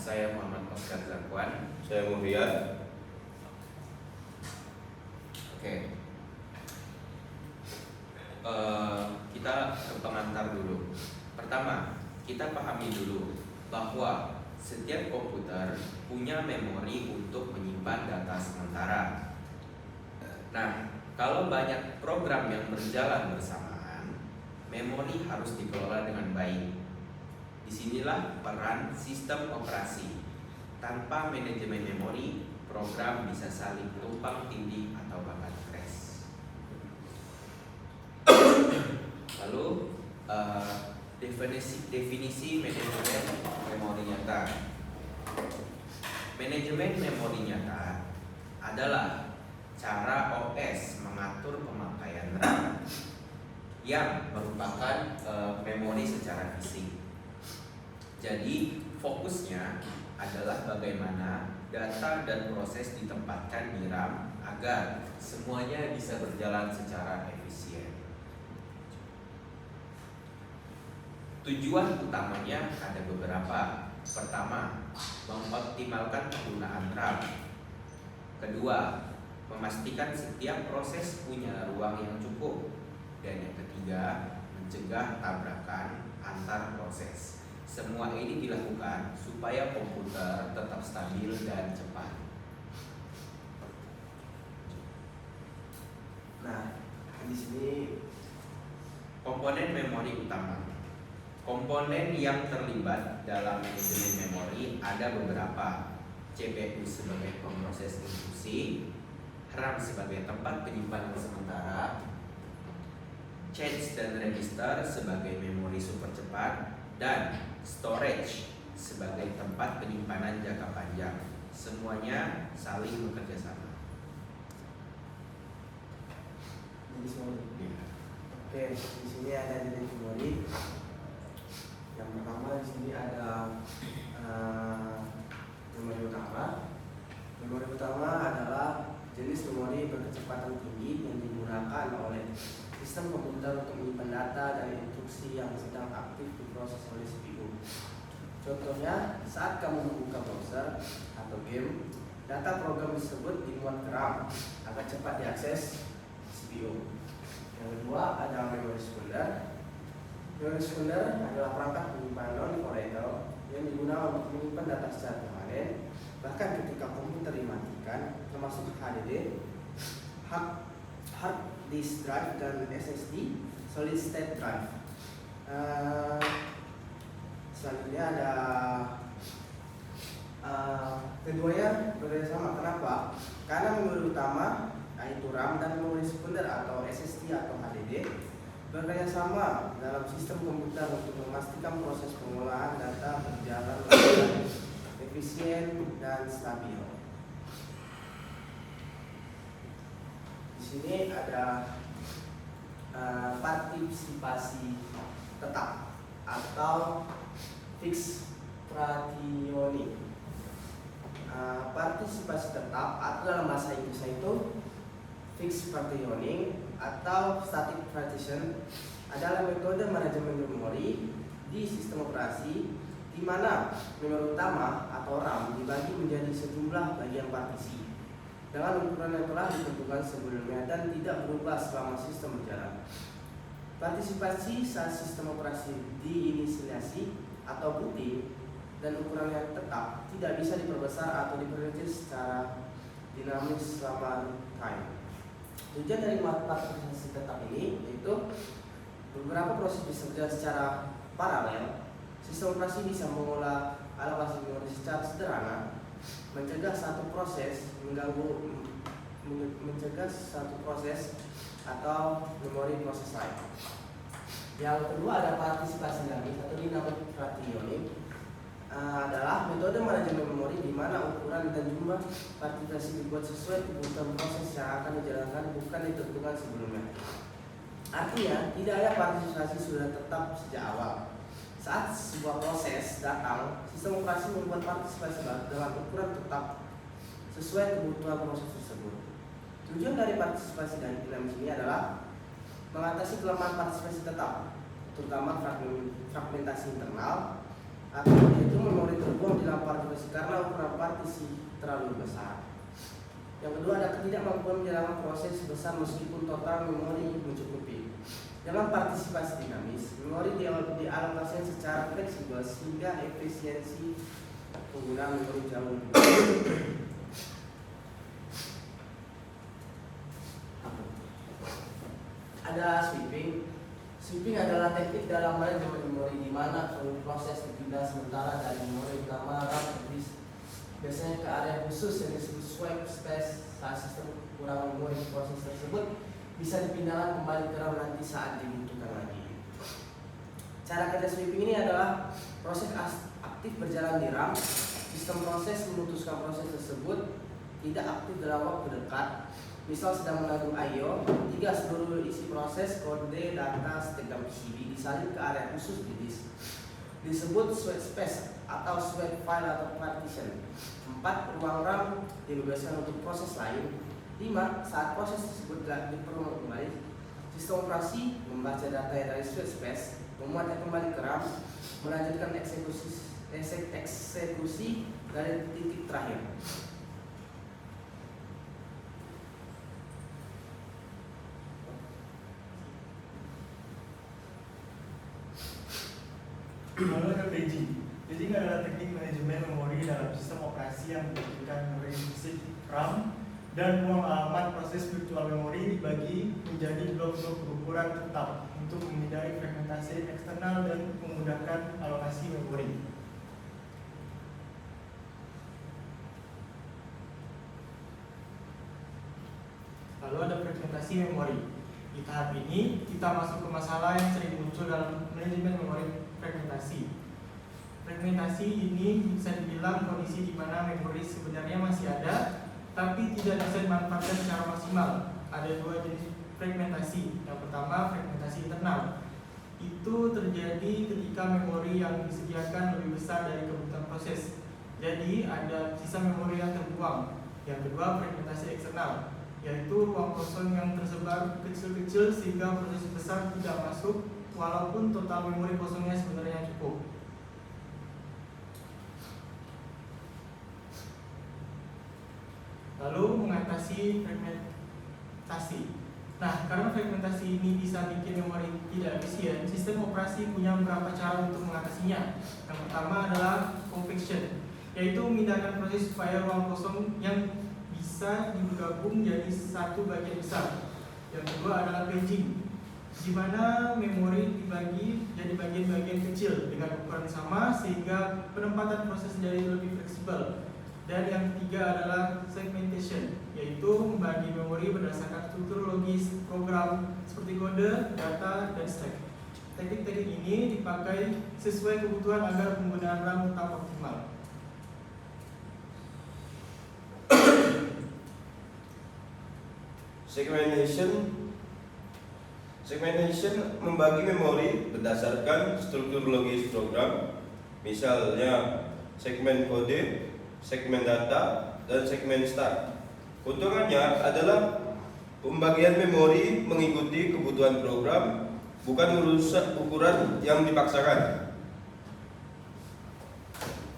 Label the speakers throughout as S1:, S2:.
S1: saya Muhammad Oscar Zakwan.
S2: Saya Muhyad.
S1: Oke. Kita ke pengantar dulu. Pertama, kita pahami dulu bahwa setiap komputer punya memori untuk menyimpan data sementara. Nah, kalau banyak program yang berjalan bersamaan, memori harus dikelola dengan baik. Disinilah peran sistem operasi. Tanpa manajemen memori, program bisa saling tumpang tindih atau bahkan crash. Lalu definisi manajemen memori nyata. Manajemen memori nyata adalah cara OS mengatur pemakaian RAM yang merupakan memori secara fisik. Jadi fokusnya adalah bagaimana data dan proses ditempatkan di RAM agar semuanya bisa berjalan secara efisien. Tujuan utamanya ada beberapa. Pertama, mengoptimalkan penggunaan RAM. Kedua, memastikan setiap proses punya ruang yang cukup. Dan yang ketiga, mencegah tabrakan antar proses. Semua ini dilakukan supaya komputer tetap stabil dan cepat.
S3: Nah, di sini
S1: komponen memori utama. Komponen yang terlibat dalam manajemen memori ada beberapa. CPU sebagai pemroses instruksi, RAM sebagai tempat penyimpanan sementara, cache dan register sebagai memori super cepat, dan storage sebagai tempat penyimpanan jangka panjang. Semuanya saling bekerja sama.
S3: jenis memori. Oke, di sini ada jenis memori. Yang pertama di sini ada memori utama. Memori utama adalah jenis memori berkecepatan tinggi yang digunakan oleh sistem komputer untuk menyimpan data dan instruksi yang sedang aktif diproses oleh CPU. Contohnya, saat kamu membuka browser atau game, data program tersebut dimuat ke RAM agar cepat diakses CPU. Yang kedua ada memori sekunder. Memori sekunder adalah perangkat penyimpanan non-volatile yang digunakan untuk menyimpan data secara permanen, bahkan ketika komputer dimatikan, termasuk HDD, hard disk drive, dan SSD, solid state drive. Selanjutnya ada keduanya bekerjasama. Kenapa? Karena memori utama yaitu RAM dan memori sekunder atau SSD atau HDD bekerjasama dalam sistem komputer untuk memastikan proses pengolahan data berjalan lancar, efisien, dan stabil. Di sini ada partisipasi tetap atau fixed partitioning. Partisipasi tetap atau dalam bahasa Inggrisnya itu fixed partitioning atau static partition adalah metode manajemen memori di sistem operasi di mana memori utama atau RAM dibagi menjadi sejumlah bagian partisi dengan ukuran yang telah ditentukan sebelumnya dan tidak berubah selama sistem berjalan. Partisipasi saat sistem operasi diinisiasi atau booting dan ukuran yang tetap tidak bisa diperbesar atau diperkecil secara dinamis selama time. Tujuan dari partisipasi tetap ini yaitu beberapa proses bisa berjalan secara paralel. Sistem operasi bisa mengolah alokasi memori secara sederhana, mencegah satu proses atau memori proses lain. Yang kedua ada partisipasi dinamis atau dynamic partitioning. Adalah metode manajemen memori di mana ukuran dan jumlah partisipasi dibuat sesuai kebutuhan proses yang akan dijalankan, bukan ditentukan sebelumnya. Artinya, tidak ada partisipasi sudah tetap sejak awal. Saat sebuah proses datang, sistem operasi membuat partisipasi dalam ukuran tetap sesuai kebutuhan proses tersebut. Tujuan dari partisipasi dan dinamis ini adalah mengatasi kelemahan partisipasi tetap, terutama fragmentasi internal, Yaitu memori terbuang di dalam partisi karena ukuran partisi terlalu besar. Yang kedua ada ketidakmampuan menjalankan proses besar meskipun total memori mencukupi. Dalam partisipasi dinamis, memori dialokasikan secara fleksibel sehingga efisiensi penggunaan memori jauh lebih baik. Ada sweeping. Sweeping adalah teknik dalam manajemen memori di mana proses dipindah sementara dari memori utama RAM ke disk, biasanya ke area khusus yang disebut swipe space. Saat sistem kekurangan memori di proses tersebut bisa dipindahkan kembali ke RAM nanti saat dibutuhkan lagi. Cara kerja sweeping ini adalah proses aktif berjalan di RAM. Sistem proses memutuskan proses tersebut tidak aktif dalam waktu dekat. Misal sedang menanggung I/O, seluruh isi proses, kode, data, stek dan PCB disalin ke area khusus di disk. Disebut swipe space atau swipe file atau partition. 4. Ruang RAM dibebaskan untuk proses lain. 5. Saat proses tersebut diperlukan kembali, sistem operasi membaca data dari swipe space, memuatnya kembali ke RAM, melanjutkan eksekusi dari titik terakhir.
S2: Lalu ada paging. Paging adalah teknik manajemen memori dalam sistem operasi yang membutuhkan memori fisik RAM dan ruang alamat proses virtual memori dibagi menjadi blok-blok berukuran tetap untuk menghindari fragmentasi eksternal dan memudahkan alokasi memori. Lalu ada fragmentasi memori. Di tahap ini kita masuk ke masalah yang sering muncul dalam manajemen memori fragmentasi. Fragmentasi ini bisa dibilang kondisi di mana memori sebenarnya masih ada, tapi tidak bisa dimanfaatkan secara maksimal. Ada dua jenis fragmentasi. Yang pertama, fragmentasi internal. Itu terjadi ketika memori yang disediakan lebih besar dari kebutuhan proses. Jadi ada sisa memori yang terbuang. Yang kedua, fragmentasi eksternal, yaitu ruang kosong yang tersebar kecil-kecil sehingga proses besar tidak masuk walaupun total memori kosongnya sebenarnya cukup. Lalu mengatasi fragmentasi. Nah, karena fragmentasi ini bisa bikin memori tidak efisien, sistem operasi punya beberapa cara untuk mengatasinya. Yang pertama adalah compaction, yaitu memindahkan proses supaya ruang kosong yang bisa digabung jadi satu bagian besar. Yang kedua adalah paging, di mana memori dibagi jadi bagian-bagian kecil dengan ukuran sama sehingga penempatan proses jadi lebih fleksibel. Dan yang ketiga adalah segmentation, yaitu membagi memori berdasarkan struktur logis program seperti kode, data, dan stek. Teknik-teknik ini dipakai sesuai kebutuhan agar penggunaan RAM tetap optimal.
S4: Segmentation membagi memori berdasarkan struktur logis program, misalnya segmen kode, segmen data, dan segmen start. Keuntungannya adalah pembagian memori mengikuti kebutuhan program, bukan merusak ukuran yang dipaksakan.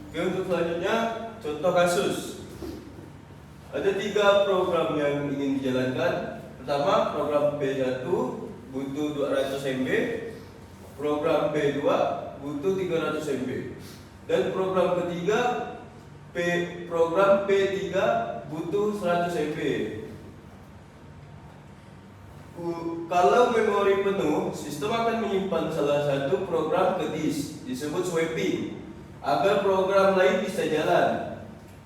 S4: Oke, untuk selanjutnya contoh kasus. Ada 3 program yang ingin dijalankan. Pertama, program P1 butuh 200 MB, program P2 butuh 300 MB, dan program ketiga program P3 butuh 100 MB. Kalau memori penuh, sistem akan menyimpan salah satu program ke disk, disebut swapping, agar program lain bisa jalan.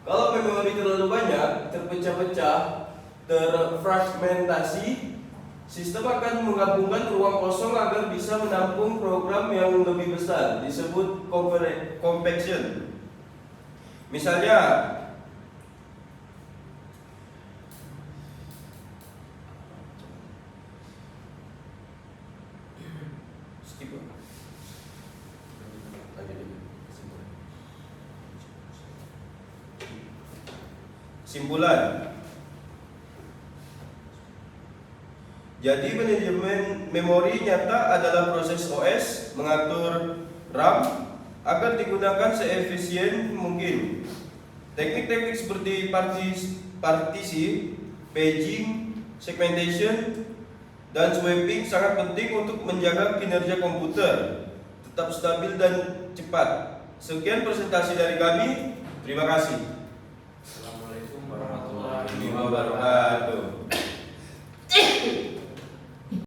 S4: Kalau memori terlalu banyak, terpecah-pecah, terfragmentasi, sistem akan menggabungkan ruang kosong agar bisa menampung program yang lebih besar, disebut compaction. Misalnya, kesimpulan. Jadi manajemen memori nyata adalah proses OS mengatur RAM agar digunakan seefisien mungkin. Teknik-teknik seperti partisi, paging, segmentation, dan sweeping sangat penting untuk menjaga kinerja komputer tetap stabil dan cepat. Sekian presentasi dari kami. Terima kasih.
S1: Assalamualaikum warahmatullahi
S4: Wabarakatuh.